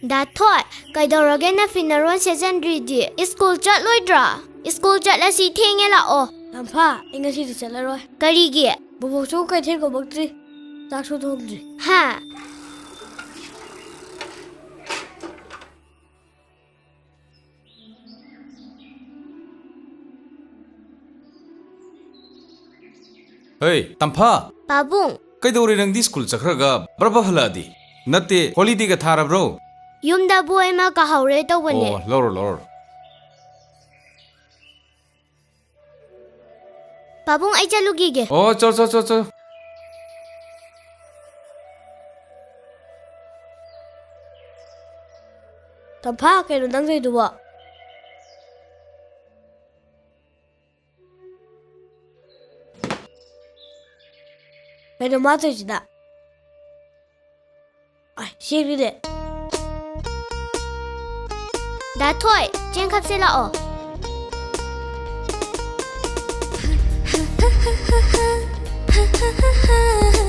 Dathoi, kaidaurage na finaron secondary school chatloidra. School chatlasi thenge lao. Tampha, ingasi di chalaroi. Karigi? Bobo chu kai theng ko bakti. Tak chu thongdri. Ha. Hey, Tampha. Pabung, Kaidori nang di school chakraga barba haladi. Natte holiday ka thara bro. yumda boy ma ka haure to bane. Oh, lor. Pabung ai chalugi ge. Oh, cho. Tampha kai no dang zai duwa. Kai no ma zai da. Ai, shiri de. Dathoi, chen khap se lao.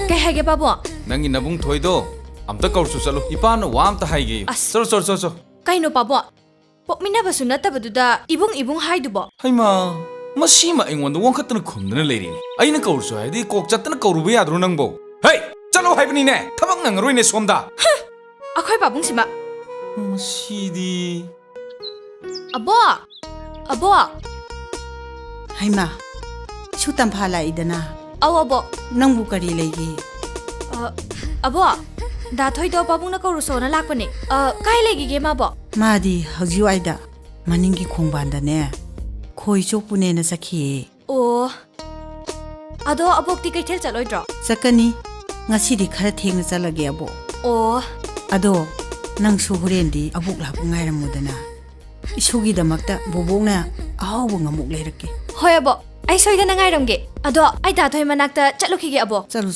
Kay hage babo. Nangi nabung thoido. Amta kaursu chalo. Ipan wam ta haige. Cho. Kay no babo. Pokmina basu natabaduda ibung haidubo. Haima. Masima ingwanda wangkhatna khumdana leirini. Aina kaursu haidi kok chatna kauruba yadro nangbo. Hey, chalo haibani ne. Thabak nangroi ne somda. Akhoi babung sima. Masidi. Abo. Haima, sutam phala idana. Aw abo. Nangbu kari legi. Abo. Da thoi do babung na ko ruso na lakpane. Kai legi ge ma bo. Madi hagjiwaida maningi khongbanda ne. Khoi chopune na sakhi. Oh. Ado abok ti kai thel chaloidro. Sakani ngasidi khara thengna chalage abo. Oh. Ado nang su hurendi abuk lapu ngairamudana. Isugi damakta bobongna ahawbu ngamuk leirake. Hoi abo. Ai soida na ngairamge. Ado ai da thoi manakta chalukhi ge abo. Chalu.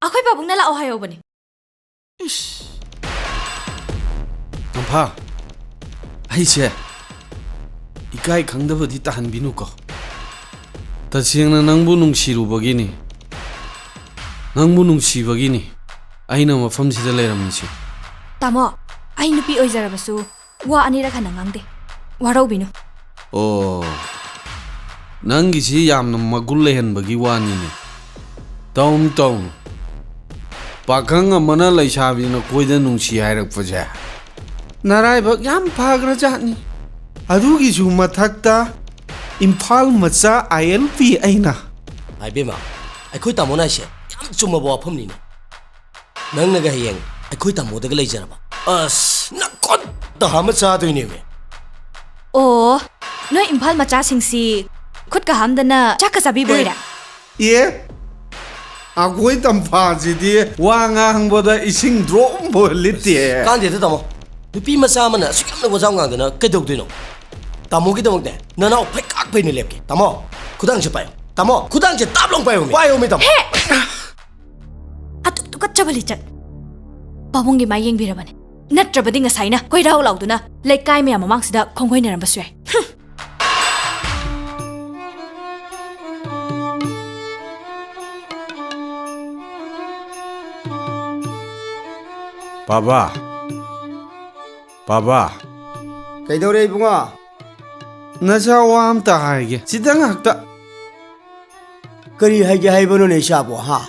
Akhoi babung na lao hayo bane. Tampha, aise ikai khangdabadi tahanbinu ko. Tasengna nangbu nungsirubagini. Nangbu nungsibagini. Aina mafamsida leiramnisi. Tamo, ai nupi oizarabasu wa anira khana ngangde. Warau binu. Oh, nangisi yamna magul lehenbagi wanini. Taum. Pakang amana laisabina koida nungsi hairakpaje. Naraibak yam phagrajani. Adugi su mathakta Imphal macha ILP aina. Aibema, akhoi tamona se yam chuma bo aphamni ne. Nang naga hiyeng akhoi tamo daga leijaraba. As nakot da hama cha doine me. Oh, no Imphal macha singsi khut ka hamdana chaka sabi boira. Ye Agoi Tampha jidi wanga hangboda ising drom bolite. Kande da tamo. Nupi macha mana suyam na wajang ngang na kedok dino. Tamo ki damok de nana phai kak phai ne lepke. Tamo khudang se payo. Tamo khudang se tablong payo me. Payo me tamo. Atuk tukat chabali chat. Babung gi mayeng birabane. Natrabadi ngasaina koi rau lauduna lekai me amamang sida khongoi nerambasue. Baba. Kaidore ibunga. Nacha wam ta haige. Sidang hakta. Kari haige haibano ne shabo ha.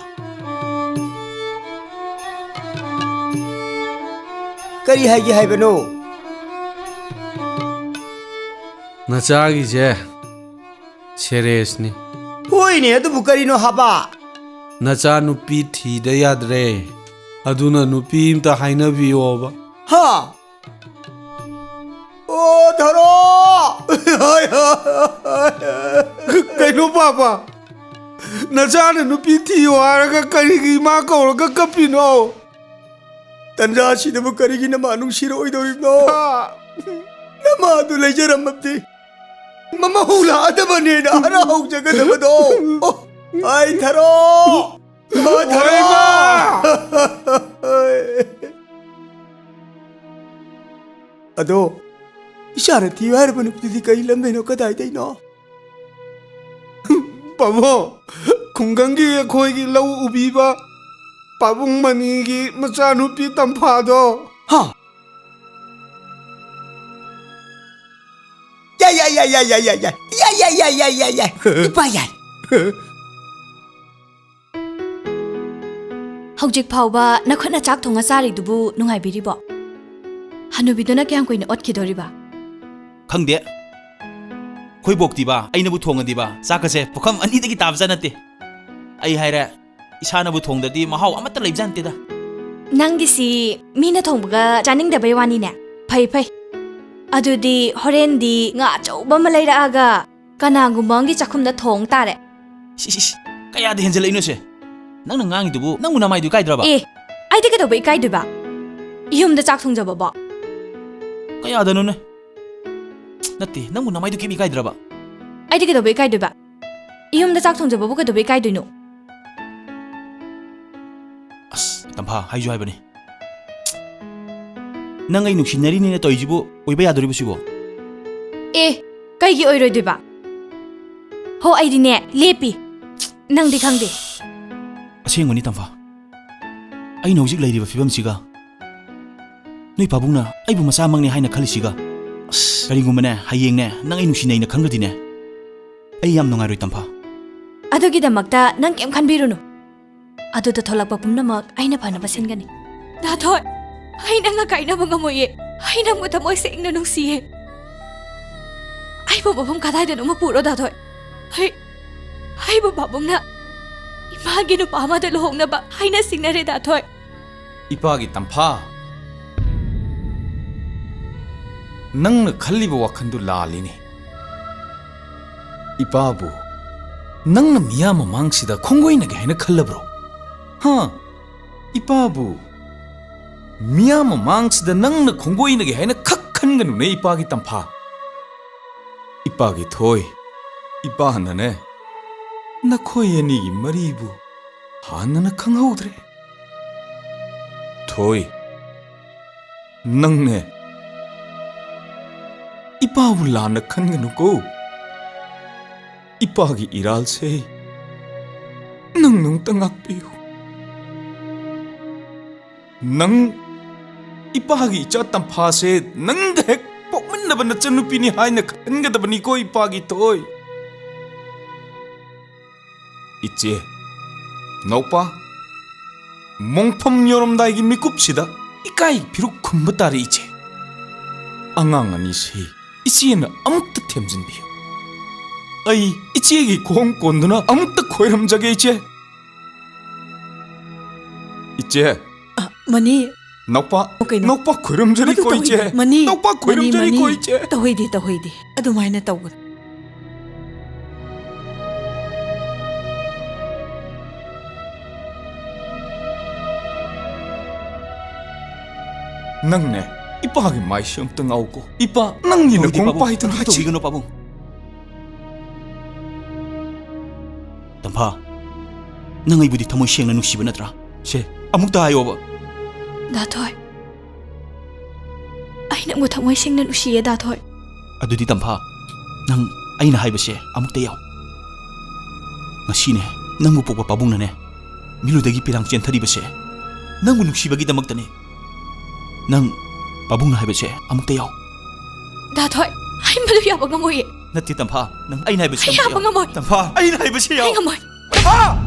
Kari haige haibano. Nachagi je serious ni. Hoi ne adu bukari no haba. ꯅꯆꯥ ꯅꯨꯄꯤ ꯊꯤꯗ ꯌꯥꯗ꯭ꯔꯦ ꯑꯗꯨꯅ ꯅꯨꯄꯤ ꯑꯝꯇ ꯍꯥꯏꯅꯕꯤꯌꯣꯕ ꯍꯥ ꯑꯣ ꯙꯔꯣ ꯀꯩꯅꯣ papa ꯅꯆꯥꯅ ꯅꯨꯄꯤ ꯊꯤꯌꯣ ꯍꯥꯏꯔꯒ ꯀꯔꯤꯒꯤ ꯏꯃꯥ ꯀꯧꯔꯒ ꯀꯞꯄꯤꯅꯣ ꯇꯟꯖꯥꯁꯤꯗꯕꯨ ꯀꯔꯤꯒꯤ ꯅꯃꯥ ꯅꯨꯡꯁꯤꯔꯣꯏꯗꯧꯔꯤꯕꯅꯣ ꯅꯃꯥ ꯑꯗꯨ ꯂꯩꯖꯔꯝꯃꯕꯗꯤ ꯃꯃꯧ ꯂꯥꯛꯑꯗꯕꯅꯦꯅ ꯍꯔꯥꯎꯖꯒꯗꯕꯗꯣ ꯑꯩ ꯊꯔꯣ ꯑꯗꯣ ꯏꯆꯥꯅ ꯊꯤꯌꯨ ꯍꯥꯏꯔꯕ ꯅꯨꯄꯤꯗꯨꯗꯤ ꯀꯔꯤ ꯂꯝꯗꯩꯅꯣ ꯀꯗꯥꯏꯗꯩꯅꯣ ꯄꯥꯕꯣ ꯈꯨꯡꯒꯪꯒꯤ ꯑꯩꯈꯣꯏꯒꯤ ꯂꯧ ꯎꯕꯤꯕ ꯄꯥꯕꯨꯡ ꯃꯅꯤꯒꯤ ꯃꯆꯥꯅꯨꯄꯤ ꯇꯝꯐꯥꯗꯣ ꯍꯥ ꯌꯥꯏ ꯏꯄꯥ ꯌꯥꯏ ꯍꯧꯖꯤꯛ ꯐꯥꯎꯕ ꯅꯈꯨꯠꯅ ꯆꯥꯛ ꯊꯣꯡꯉ ꯆꯥꯔꯤꯗꯨꯕꯨ ꯅꯨꯡꯉꯥꯏꯕꯤꯔꯤꯕꯣ ꯍꯅꯨꯕꯤꯗꯨꯅ ꯀꯌꯥꯝ ꯀꯨꯏꯅ ꯑꯣꯠꯈꯤꯗꯣꯔꯤꯕ ꯈꯪꯗꯦ ꯈꯣꯏꯕꯣꯛꯇꯤꯕ ꯑꯩꯅꯕꯨ ꯊꯣꯡꯉꯗꯤꯕ ꯆꯥꯛꯀꯁꯦ ꯄꯨꯈꯝ ꯑꯅꯤꯗꯒꯤ ꯇꯥꯕꯖꯥ ꯅꯠꯇꯦ ꯑꯩ ꯍꯥꯏꯔꯦ ꯏꯁꯥꯅꯕꯨ ꯊꯣꯡꯗꯗꯤ ꯃꯍꯥꯎ ꯑꯃꯠꯇ ꯂꯩꯕꯖꯥ ꯅꯠꯇꯦꯗ ꯅꯪꯒꯤꯁꯤ ꯃꯤꯅ ꯊꯣꯡꯕꯒ ꯆꯥꯅꯤꯡꯗꯕꯩ ꯋꯥꯅꯤꯅꯦ ꯐꯩ ꯐꯩ ꯑꯗꯨꯗꯤ ꯍꯣꯔꯦꯟꯗꯤ ꯉꯥ ꯑꯆꯧꯕ ꯑꯃ ꯂꯩꯔꯛꯑꯒ ꯀꯅꯥꯒꯨꯝꯕ ꯑꯃꯒꯤ ꯆꯥꯛꯈꯨꯝꯗ ꯊꯣꯡ ꯇꯥꯔꯦ ꯏꯁ ꯀꯌꯥꯗ ꯍꯦꯟꯖꯜꯂꯛꯏꯅꯣꯁꯦ ꯅꯪꯅ ꯉꯥꯡꯉꯤꯗꯨꯕꯨ ꯅꯪꯕꯨ ꯅꯃꯥꯏꯗꯨ ꯏꯀꯥꯏꯗ꯭ꯔꯕ ꯑꯦ ꯑꯩꯗꯤ ꯀꯩꯗꯧꯕ ꯏꯀꯥꯏꯗꯣꯏꯕ ꯌꯨꯝꯗ ꯆꯥꯛ ꯊꯣꯡꯖꯕꯕꯣ ꯀꯌꯥꯗꯅꯣꯅꯦ ꯅꯠꯇꯦ ꯅꯪꯕꯨ ꯅꯃꯥꯏꯗꯨ ꯀꯦꯝ ꯏꯀꯥꯏꯗ꯭ꯔꯕ ꯑꯩꯗꯤ ꯀꯩꯗꯧꯕ ꯏꯀꯥꯏꯗꯣꯏꯕ ꯌꯨꯝꯗ ꯆꯥꯛ ꯊꯣꯡꯖꯕꯕꯨ ꯀꯩꯗꯧꯕ ꯏꯀꯥꯏꯗꯣꯏꯅꯣ ꯑꯁ ꯇꯝꯐꯥ ꯍꯥꯏꯖꯨ ꯍꯥꯏꯕꯅꯤ ꯅꯪ ꯑꯩ ꯅꯨꯡꯁꯤꯅꯔꯤꯅꯦꯅ ꯇꯧꯔꯤꯁꯤꯕꯨ ꯑꯣꯏꯕ ꯌꯥꯗꯣꯔꯤꯕ ꯁꯤꯕꯣ ꯑꯦ ꯀꯩꯒꯤ ꯑꯣꯏꯔꯣꯏꯗꯣꯏꯕ ꯍꯣ ꯑꯩꯗꯤꯅꯦ ꯂꯦꯞꯄꯤ ꯅꯪꯗꯤ ꯈꯪꯗꯦ ꯑꯁꯦꯡꯕꯅꯤ ꯇꯝꯐꯥ ꯑꯩꯅ ꯍꯧꯖꯤꯛ ꯂꯩꯔꯤꯕ ꯐꯤꯕꯝꯁꯤꯒ ꯅꯣꯏ ꯄꯥꯕꯨꯡꯅ ꯑꯩꯕꯨ ꯃꯆꯥꯃꯛꯅꯤ ꯍꯥꯏꯅ ꯈꯜꯂꯤꯁꯤꯒ ꯑꯁ ꯀꯔꯤꯒꯨꯝꯕꯅꯦ ꯍꯌꯦꯡꯅꯦ ꯅꯪ ꯑꯩ ꯅꯨꯡꯁꯤꯅꯩꯅ ꯈꯪꯒ꯭ꯔꯗꯤꯅꯦ ꯑꯩ ꯌꯥꯝ ꯅꯨꯡꯉꯥꯏꯔꯣꯏ ꯇꯝꯐꯥ ꯑꯗꯨꯒꯤꯗꯃꯛꯇ ꯅꯪ ꯀꯩꯝ ꯈꯟꯕꯤꯔꯨꯅꯨ ꯑꯗꯨꯗ ꯊꯣꯛꯂꯛꯄ ꯄꯨꯝꯅꯃꯛ ꯑꯩꯅ ꯐꯅꯕ ꯁꯤꯟꯒꯅꯤ ꯗꯥꯊꯣꯏ ꯑꯩ ꯅꯪꯒ ꯀꯥꯏꯅꯕ ꯉꯝꯃꯣꯏꯌꯦ ꯑꯩ ꯅꯪꯕꯨ ꯊꯃꯣꯏ ꯁꯦꯡꯅ ꯅꯨꯡꯁꯤꯌꯦ ꯑꯩꯕꯨ ꯃꯐꯝ ꯀꯗꯥꯏꯗꯅꯣꯃ ꯄꯨꯔꯣ ꯗꯥꯊꯣꯏ ꯑꯩꯕꯨ ꯄꯥꯕꯨꯡꯅ 이마기 누파 아마들 홍나바 하이나 싱나레 다토이 이빠기 땀파 낭나 칼리바 와칸두 라리니 이빠부 낭나 미야마 망시다 콩고이나게 하이나 칼라브로 하 이빠부 미야마 망시다 낭나 콩고이나게 하이나 칵한 거누네 이빠기 땀파 이빠기 토이 이빠 하나네 나코이애니기 머리부 하나나 강하오드레 토이 낭네 이빠부 라나 칸가누고 이빠기 일할세 낭농 땅악비우 낭 이빠기 쩌땀 파세 낭데 뻑만나바 나쩌누피니 하이나 칸가다바니고 이빠기 토이 있지 너빠 몽펌 여름다이기 미꿉시다 이까이 비록 군부따리 이제 앙앙아니시 이치에는 아무것도 템진비요 아이 이치에게 공권누나 아무것도 고이람자게 이제 이제 money 너빠 오케이, 너빠 고이람자리 거 이제 money 너빠 고이람자리 거 이제 तोहिदी अदुमाइना तौगन 낭네 이빠하게 마이시 엄청 아우고 이빠 낭니는 공빠이든 하지 이거노 빠봉 땀파 낭 아이부디 터모이 시행나 누시브 나더라 시 아무것도 하요바 다토이 아이 낭부 터모이 생나 누시에 다토이 아두디 땀파 낭 아이나 하이버시 아무것도 야오 ngasiне nangbu pokpa pabungnane miludagi pirang chentharibaсе nangbu nuksibagidamaktani nang pabungna haibase amukta yaw 다토이 아이 마루 야바가 뭐예 natti tampa nang aina haibase 야바가 뭐 tampa aina haibase yaw 아이가 뭐 아!